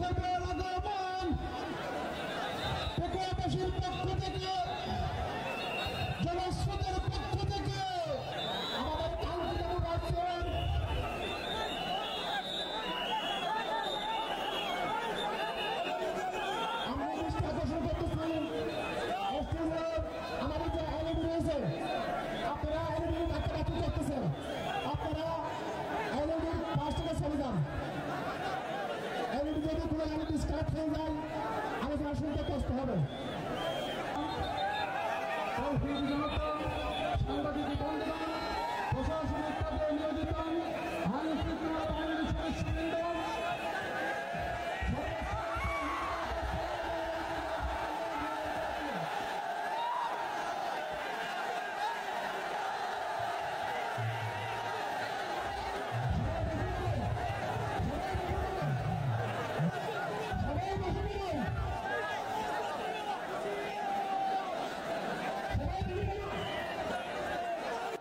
সাহেবের আগমন পেকুয়াবাসীর পক্ষ থেকে, জনস্রোতের পক্ষ থেকে আমাদের কাঙ্ক্ষিত রাখছেন আমরা দৃষ্টি আকর্ষণ করতেছি আমাদের যে এলইডি রয়েছে, আপনারা এলইডি ডাক্তার করতেছেন, আপনারা এলইডির পাশ থেকে চলে যান। এলইডি যদি কোনো এলইডি স্টার্ট হয়ে যায় আলোচনা শুনতে কষ্ট হবে। সাংবাদিক বন্ধুগণ, প্রশাসনিক কাজে নিয়োজিত আইন শৃঙ্খলা বাহিনীর সদস্যবৃন্দ,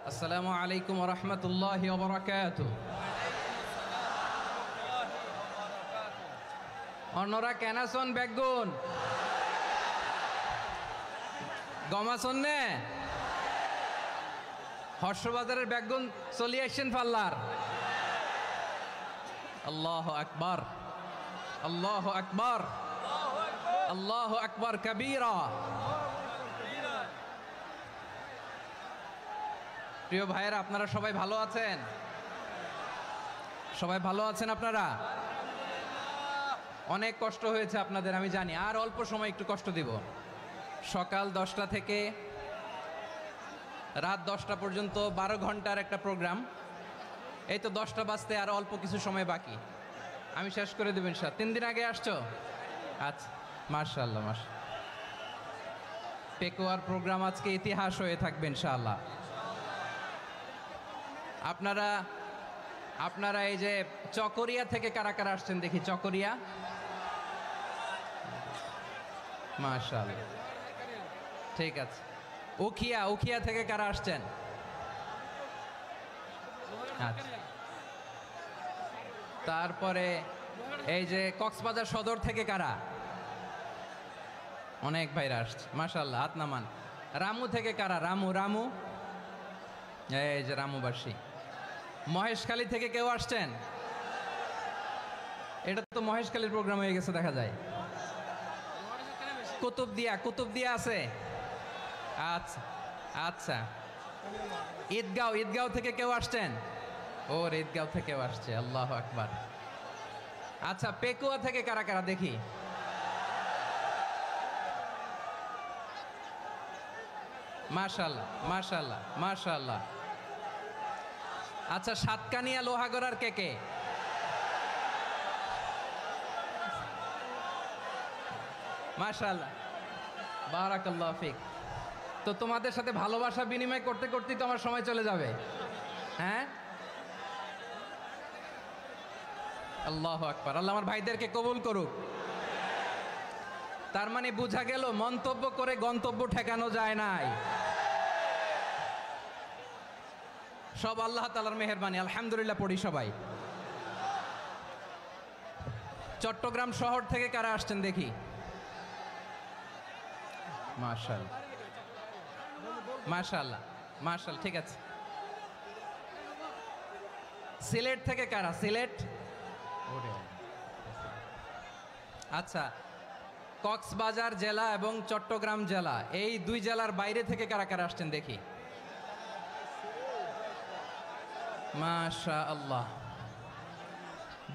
আসসালামু আলাইকুম ওয়া রাহমাতুল্লাহি ওয়া বারাকাতুহু। অন্যরা কেনাসন বেগুন গমাসন নে হর্ষবাজারের বেগুন চলি আসছেন পাল্লার। আল্লাহু আকবার, আল্লাহু আকবার, আল্লাহু আকবার কবীরা। প্রিয় ভাইয়েরা, আপনারা সবাই ভালো আছেন? সবাই ভালো আছেন আপনারা? অনেক কষ্ট হয়েছে আপনাদের আমি জানি, আর অল্প সময় একটু কষ্ট দিব। সকাল 10টা থেকে রাত 10টা পর্যন্ত 12 ঘন্টার একটা প্রোগ্রাম। এই তো 10টা বাজতে আর অল্প কিছু সময় বাকি, আমি শেষ করে দেবেন। 3 দিন আগে আসছো? আচ্ছা, মাশাআল্লাহ মাশাআল্লাহ। পেকুয়ার প্রোগ্রাম আজকে ইতিহাস হয়ে থাকবে ইনশাআল্লাহ। আপনারা এই যে চকরিয়া থেকে কারা কারা আসছেন দেখি? চকরিয়া, মাশাআল্লাহ, ঠিক আছে। উখিয়া থেকে কারা আসছেন? আচ্ছা। তারপরে এই যে কক্সবাজার সদর থেকে কারা? অনেক ভাইরা আসছে, মাশাআল্লাহ, হাত নামান। রামু থেকে কারা? রামু, এই যে রামুবাসী। মহেশখালী থেকে কেউ আসছেন? এটা তো মহেশখালীর প্রোগ্রাম হয়ে গেছে দেখা যায়। কুতুবদিয়া আছে? আচ্ছা আচ্ছা। ঈদগাঁও থেকে কেউ আসছেন? ওর ঈদগাঁও থেকেও আসছে, আল্লাহু আকবার। আচ্ছা, পেকুয়া থেকে কারা কারা দেখি? মাশাআল্লাহ মাশাআল্লাহ মাশাআল্লাহ। আচ্ছা, সাতকানিয়া লোহাগড়ার কে? মাশাআল্লাহ, বারাকাল্লাহু ফিক। তো তোমাদের সাথে ভালোবাসা বিনিময় করতে করতেই তো আমার সময় চলে যাবে। হ্যাঁ, আল্লাহু আকবার। আল্লাহ আমার ভাইদেরকে কবুল করুক। তার মানে বোঝা গেল মন্তব্য করে গন্তব্য ঠেকানো যায় নাই। সব আল্লাহ তাআলার মেহেরবানি, আলহামদুলিল্লাহ পড়ি সবাই। চট্টগ্রাম শহর থেকে কারা আসছেন দেখি? মাশাআল্লাহ মাশাআল্লাহ মাশাআল্লাহ, ঠিক আছে। সিলেট থেকে কারা? সিলেট, আচ্ছা। কক্সবাজার জেলা এবং চট্টগ্রাম জেলা, এই 2 জেলার বাইরে থেকে কারা কারা আসছেন দেখি? মাশাআল্লাহ।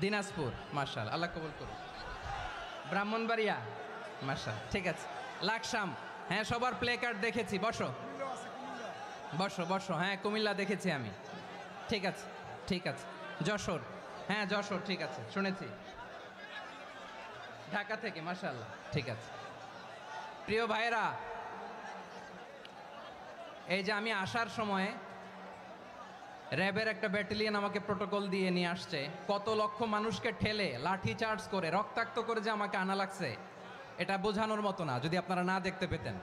দিনাজপুর, মাশাআল্লাহ, আল্লাহ কবুল করুন। ব্রাহ্মণবাড়িয়া, মাশাআল্লাহ, ঠিক আছে। লাকসাম, হ্যাঁ, সবার প্লে কার্ড দেখেছি। বসো। হ্যাঁ, কুমিল্লা দেখেছি আমি, ঠিক আছে। যশোর, হ্যাঁ যশোর, ঠিক আছে, শুনেছি। ঢাকা থেকে, মাশাআল্লাহ, ঠিক আছে। প্রিয় ভাইয়েরা, এই যে আমি আসার সময় র্যাবের একটা ব্যাটালিয়ন আমাকে প্রোটোকল দিয়ে নিয়ে আসছে। কত লক্ষ মানুষকে ঠেলে লাঠি চার্জ করে রক্তাক্ত করে যে আমাকে আনা লাগছে, এটা বোঝানোর মতো না, যদি আপনারা না দেখতে পেতেন।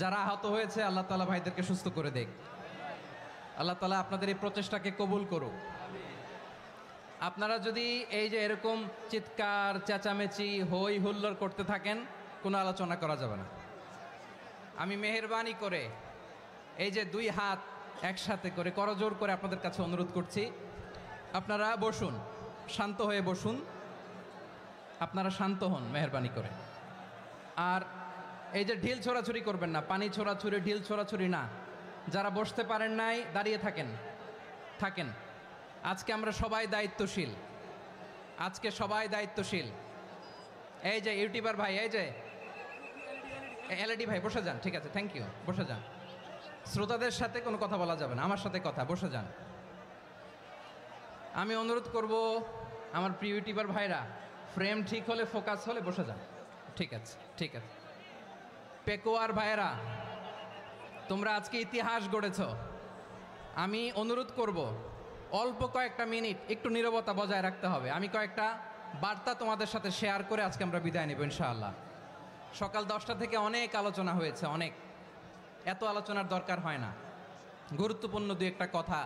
যারা আহত হয়েছে, আল্লাহ তাআলা ভাইদেরকে সুস্থ করে দেখ। আল্লাহ তাআলা আপনাদের এই প্রচেষ্টাকে কবুল করুক। আপনারা যদি এই যে এরকম চিৎকার চেঁচামেচি হই হুল্লোড় করতে থাকেন, কোনো আলোচনা করা যাবে না। আমি মেহেরবানি করে এই যে দুই হাত একসাথে করে করজোড় করে আপনাদের কাছে অনুরোধ করছি, আপনারা বসুন, শান্ত হয়ে বসুন, আপনারা শান্ত হন মেহেরবানি করে। আর এই যে ঢিল ছোড়াছুরি করবেন না, পানি ছোড়াছুরি ঢিল ছোড়াছুরি না। যারা বসতে পারেন নাই দাঁড়িয়ে থাকেন থাকেন। আজকে আমরা সবাই দায়িত্বশীল, আজকে সবাই দায়িত্বশীল। এই যে ইউটিউবার ভাই, এই যে এলইডি ভাই বসে যান, ঠিক আছে, থ্যাংক ইউ, বসে যান। শ্রোতাদের সাথে কোনো কথা বলা যাবে না, আমার সাথে কথা, বসে যান। আমি অনুরোধ করব আমার প্রিয় ইউটিউবার ভাইরা, ফ্রেম ঠিক হলে ফোকাস হলে বসে যান, ঠিক আছে ঠিক আছে। পেকুয়ার ভাইরা, তোমরা আজকে ইতিহাস গড়েছ। আমি অনুরোধ করব অল্প কয়েকটা মিনিট একটু নীরবতা বজায় রাখতে হবে। আমি কয়েকটা বার্তা তোমাদের সাথে শেয়ার করে আজকে আমরা বিদায় নেব ইনশাআল্লাহ। সকাল 10টা থেকে অনেক আলোচনা হয়েছে, অনেক, এত আলোচনার দরকার হয় না। গুরুত্বপূর্ণ দুই একটা কথা,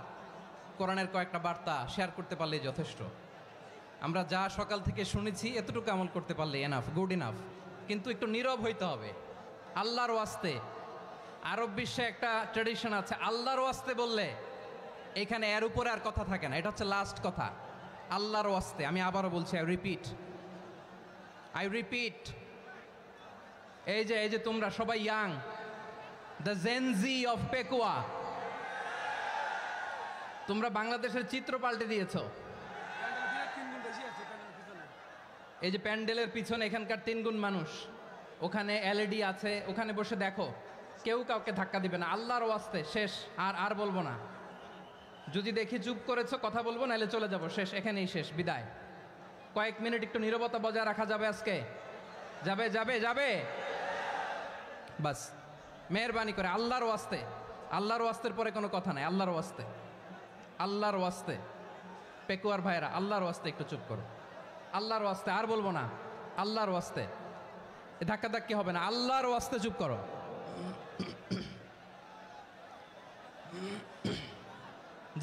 কোরআনের কয়েকটা বার্তা শেয়ার করতে পারলেই যথেষ্ট। আমরা যা সকাল থেকে শুনেছি এতটুকু আমল করতে পারলে এনাফ, গুড ইনাফ। কিন্তু একটু নীরব হইতে হবে আল্লাহর ওয়াস্তে। আরব বিশ্বে একটা ট্র্যাডিশন আছে, আল্লাহর ওয়াস্তে বললে এখানে এর উপরে আর কথা থাকে না, এটা হচ্ছে লাস্ট কথা। আল্লাহর ওয়াস্তে, আমি আবারও বলছি, আই রিপিট। এই যে তোমরা সবাই young, the Gen Z of Pekua, তোমরা বাংলাদেশের চিত্র পাল্টে দিয়েছো। এই যে প্যান্ডেলের পিছনে এখানকার 3 গুণ মানুষ, ওখানে এলইডি আছে, ওখানে বসে দেখো, কেউ কাউকে ধাক্কা দিবে না। আল্লাহর ওয়াস্তে শেষ, আর বলবো না। যদি দেখি চুপ করেছো, কথা বলবো, নাহলে চলে যাবো, শেষ, এখানেই শেষ, বিদায়। কয়েক মিনিট একটু নীরবতা বজায় রাখা যাবে আজকে? যাবে যাবে যাবে? বাস, মেহেরবানি করে আল্লাহর ওয়াস্তে, আল্লাহর ওয়াস্তের পরে কোনো কথা নাই, আল্লাহর ওয়াস্তে, আল্লাহর ওয়াস্তে। পেকুয়ার ভাইরা, আল্লাহর ওয়াস্তে একটু চুপ করো, আল্লাহর ওয়াস্তে, আর বলবো না, আল্লাহর ওয়াস্তে। ধাক্কা ধাক্কি হবে না, আল্লাহর ওয়াস্তে চুপ করো।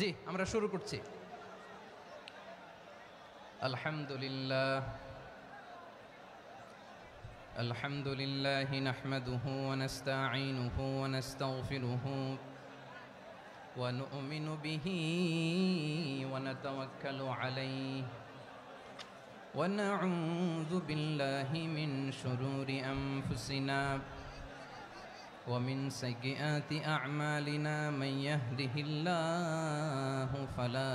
জি, আমরা শুরু করছি। আলহামদুলিল্লাহ আলহামদুলিল্লাহ নাহমাদুহু ওয়া নাস্তাঈনুহু ওয়া নাস্তাগফিরুহু ওয়া নু'মিনু বিহি ওয়া নাতাওয়াক্কালু আলাইহি ওয়া নাউযু বিল্লাহি মিন শুরুরি আনফুসিনা ومن سيئات أعمالنا من يهده الله فلا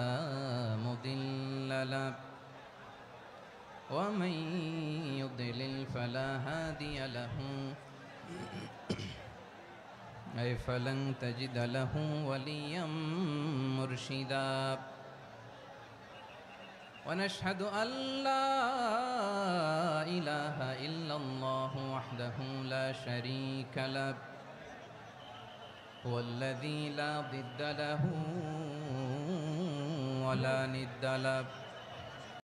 مضل له ومن يضلل فلا هادي له أي فلن تجد له وليا مرشدا ونشهد أن لا إله إلا الله وحده لا شريك له هو الذي لا ضد له ولا ند له